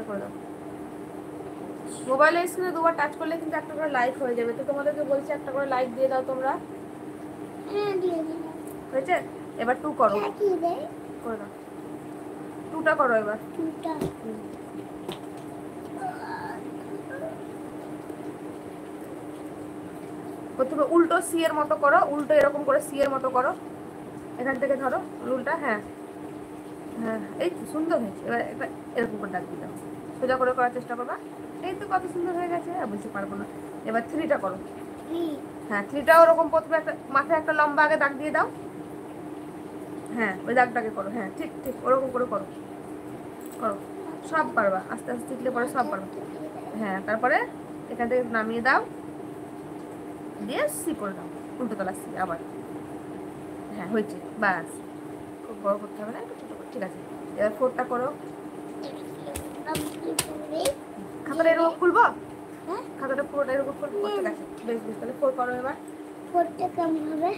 করে দাও। মোবাইলের স্ক্রিনে দুবার টাচ করলে কিন্তু একটা করে লাইক হয়ে যাবে। তো তোমাদেরকে বলছি একটা করে লাইক দিয়ে দাও তোমরা। হয়েছে? এবার 2 করো। করে দাও। 2টা করো এবার। প্রথমে উল্টো সি এর মতো করো, উল্টো এরকম করে সি এর মতো করো। এখান থেকে ধরো রুলটা। হ্যাঁ হ্যাঁ, এই তো সুন্দর হয়েছে। এবার একটা এরকম করে দাগ দিয়ে দাও, সোজা করে করার চেষ্টা করবা। এই তো কত সুন্দর হয়ে গেছে। বুঝতে পারবো না। এবার 3টা করো। হ্যাঁ 3টাও ওরকম প্রথমে একটা মাথায় একটা লম্বা আগে দাগ দিয়ে দাও। হ্যাঁ ওই দাগটাকে করো। হ্যাঁ ঠিক ঠিক ওরকম করে করো করো, সব পারবা। আস্তে আস্তে শিখলে পরে সব পারবা। হ্যাঁ তারপরে এখান থেকে নামিয়ে দাও, দিয়ে সি করে দাও, উল্টো তলা সি আবার। হ্যাঁ হয়েছে, বাস। খুব বড় করতে হবে না, একটু ছোটো করে। ঠিক আছে, এবার 4টা করো। খাতাটা এরকম খুলবো? খাতাটা পুরোটা এরকম খুলবো। ঠিক আছে, বেশ বেশ। তাহলে 4 করো এবার। 4টা কেমন হবে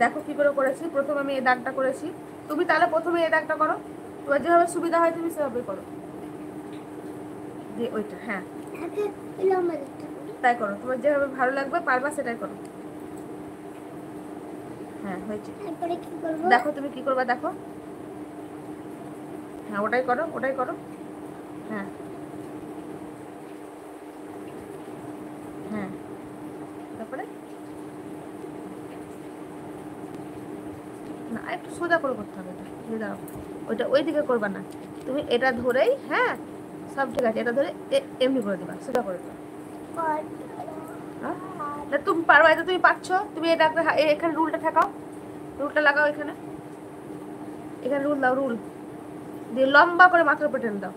দেখো কি করে করেছি। প্রথমে আমি এই দাগটা করেছি, তুমি তাহলে প্রথমে এই দাগটা করো। তোমার যেভাবে সুবিধা হয় তুমি সেভাবে করো। দিয়ে ওইটা হ্যাঁ তাই করো, তোমার যেভাবে ভালো লাগবে পারবা সেটাই করো। হ্যাঁ হয়েছে। দেখো তুমি কি করবা দেখো। হ্যাঁ ওটাই করো, ওটাই করো। হ্যাঁ হ্যাঁ তারপরে না একটু সোজা করে করতে হবে। এটা দাও, ওইটা ওই দিকে করবা না, তুমি এটা ধরেই। হ্যাঁ সব ঠিক আছে, এটা ধরে এমনি করে দেবা, সোজা করে দেবা। না তুমি পারবা, এটা তুমি পারছো। তুমি এটা এখানে রুলটা ঠেকাও, রুলটা লাগাও এখানে। এখানে রুল দাও, রুল দিয়ে লম্বা করে মাথার উপর টেনে দাও।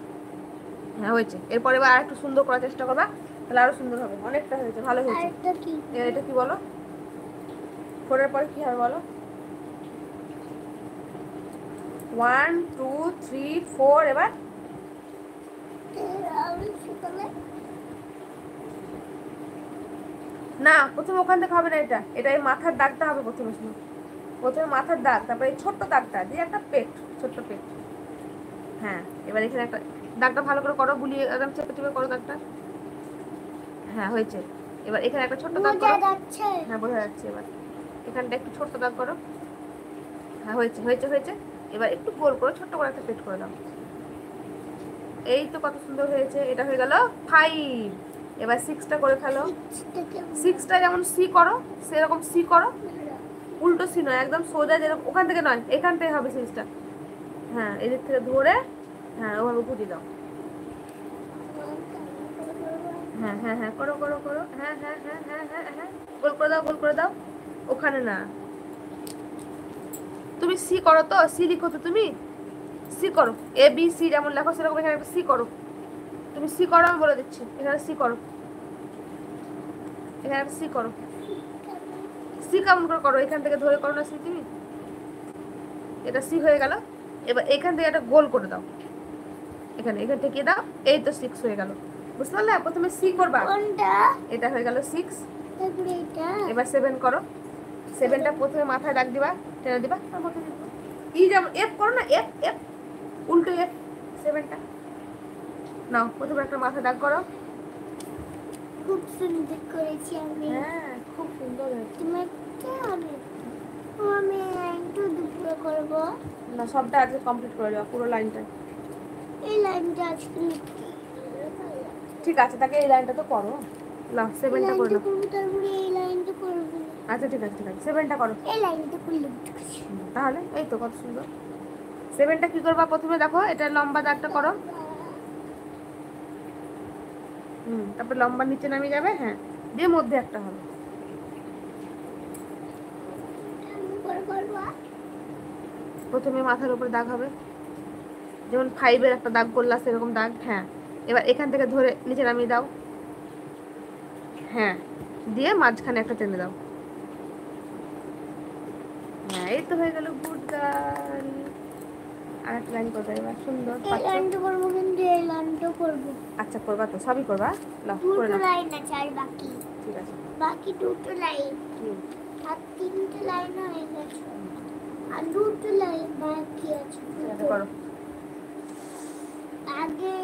হ্যাঁ হয়েছে। এরপরে আর একটু সুন্দর করার চেষ্টা করবা, তাহলে আরো সুন্দর হবে। অনেকটা হয়েছে, ভালো হয়েছে। এটা কি বলো? 4 পরে কি হবে বলো? 1 2 3 4 এবার না, প্রথমে ওখান থেকে হবে না। এটা এই মাথার দাগটা হবে প্রথমে। শুনো, প্রথমে মাথার দাগ, তারপরে এই ছোট্ট দাগটা দিয়ে একটা পেট, ছোট্ট পেট। হ্যাঁ এবার এখানে একটা দাগটা ভালো করে করো, বুলিয়ে একদম চেপে চেপে করো দাগটা। হ্যাঁ হয়েছে। এবার এখানে একটা ছোট্ট দাগ করো। হ্যাঁ বোঝা যাচ্ছে। এবার এখানটা একটু ছোট্ট দাগ করো। হ্যাঁ হয়েছে হয়েছে হয়েছে। এবার একটু গোল করে ছোট্ট করে একটা পেট করে দাও। এই তো কত সুন্দর হয়েছে। এটা হয়ে গেল 5। এবার 6টা করে ফেলো। 6টা যেমন সি করো সেরকম সি করো, উল্টো সি নয়, একদম সোজা, যেরকম ওখান থেকে নয়, এখান থেকে হবে 6টা। হ্যাঁ এদিক থেকে ধরে হ্যাঁ ওভাবে ঘুরিয়ে দাও। হ্যাঁ হ্যাঁ হ্যাঁ করো করো করো। হ্যাঁ হ্যাঁ হ্যাঁ হ্যাঁ হ্যাঁ হ্যাঁ গোল করে দাও, গোল করে দাও। ওখানে না, তুমি সি করো তো, সি লিখো তো তুমি। সি করো, এ বি সি যেমন লেখো সেরকম এখানে একটা সি করো। তুমি সি করো, আমি বলে দিচ্ছি। এখানে সি করো, এখানে একটা সি করো। সি কেমন করে করো? এখান থেকে ধরে করো না সি তুমি। এটা সি হয়ে গেল। এবার এখান থেকে একটা গোল করে দাও, এখানে এখান থেকে দাও। এই তো 6 হয়ে গেল। বুঝতে পারলে? প্রথমে সি করবা, এটা হয়ে গেল 6। এবার 7 করো। 7টা প্রথমে মাথায় দাগ দিবা, টেনে দিবা, আর মাথায় দিবা। ই যেমন এফ করো না, এফ এফ উল্টো এফ। 7টা নাও, প্রথমে একটা মাথায় দাগ করো। খুব সুন্দর করেছি আমি। হ্যাঁ খুব সুন্দর হয়েছে। তুমি কি হবে? আমি একটু দুপুরে করব না, সবটা আজকে কমপ্লিট করে দাও পুরো লাইনটা। এই লাইনটা আজকে ঠিক আছে, তাকে এই লাইনটা তো করো। নাও 7টা করে নাও। তারপরে এই লাইনটা করব। আচ্ছা ঠিক আছে ঠিক আছে, 7টা করো। এই লাইনটা করলে তাহলে এই তো কত সুন্দর। 7টা কি করবা? প্রথমে দেখো এটা লম্বা দাগটা করো। তারপর লম্বা নিচে নামিয়ে যাবে। হ্যাঁ দিয়ে মধ্যে একটা হবে। প্রথমে মাথার উপরে দাগ হবে, যেমন 5-এর একটা দাগ করলা সেরকম দাগ। হ্যাঁ এবার এখান থেকে ধরে নিচে নামিয়ে দাও। হ্যাঁ দিয়ে মাঝখানে একটা টেনে দাও। হ্যাঁ এই তো হয়ে গেল, গুড গার্ল। আর একটা লাইন করবে এবার, সুন্দর। এই লাইনটা করব, কিন্তু এই লাইনটা করব। আচ্ছা করবা তো, সবই করবা। লাও করে নাও। দুটো লাইন আছে আর বাকি। ঠিক আছে, বাকি দুটো লাইন। আর 3টে লাইন হয়ে গেছে, আর দুটো লাইন বাকি আছে। করো আগে।